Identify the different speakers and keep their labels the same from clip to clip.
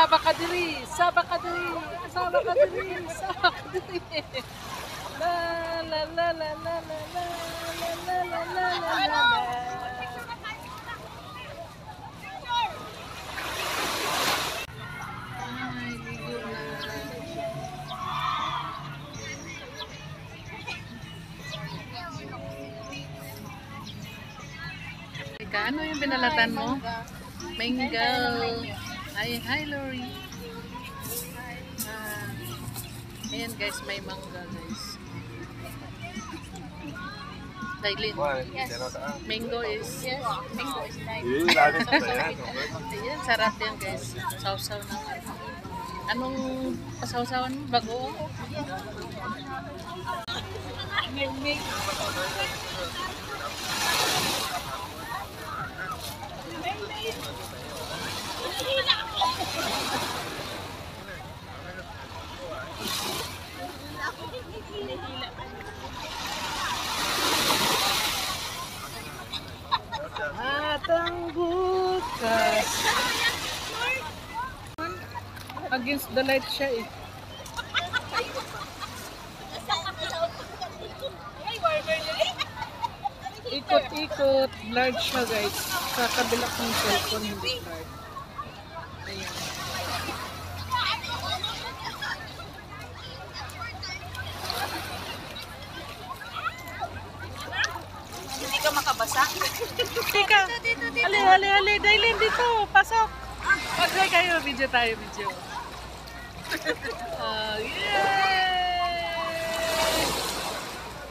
Speaker 1: Saba ka diri, saba ka diri, saba ka diri, saba ka diri. La la la la la la la la la la la la. Ay, ligo na. Ika, ano yung binalatan mo? Mango. Ay, hi Lori. Ayan guys, may mangga guys. Dailin.
Speaker 2: Yes.
Speaker 1: Mango is
Speaker 2: Mango is nice.
Speaker 1: ayan, sarap yan guys. Sausaw ng ano. Anong pasawsawan mo? Bago? Atang bukas. Against the light siya eh. Ikot-ikot. Blurred siya guys. Sa kabila kong cellphone hindi blurred. Ayan.
Speaker 2: Hindi ka makabasa?
Speaker 1: Tika! Ali, Dailin dito! Pasok! Mag-try kayo, video tayo, video. Yay!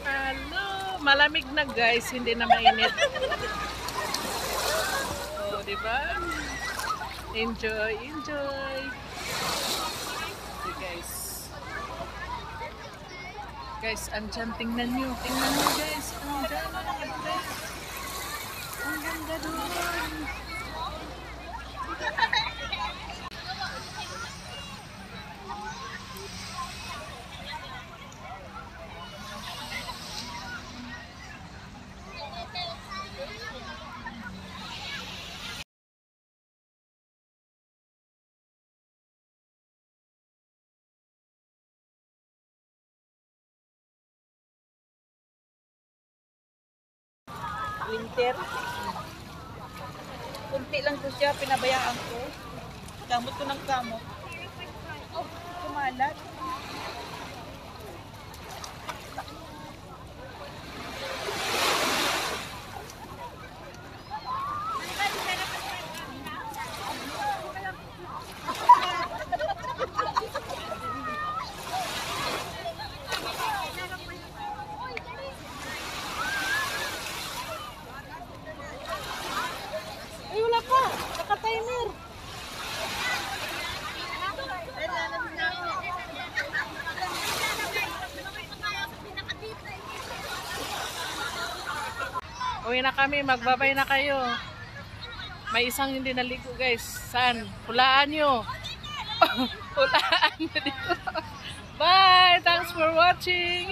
Speaker 1: Hello! Malamig na guys, hindi na mainit. Oh, diba? Enjoy, enjoy! Okay guys. Guys, andyan, tingnan nyo guys. Andyan, ang ganda doon.
Speaker 2: Winter. Kunti lang ko siya, pinabayaan ko. Kamot ko ng kamot. Oh, kumalat.
Speaker 1: Ay, wala pa. Naka-timer. Uwi na kami. Magbabay na kayo. May isang hindi naligo guys. Saan? Hulaan nyo. Hulaan nyo dito. Bye! Thanks for watching!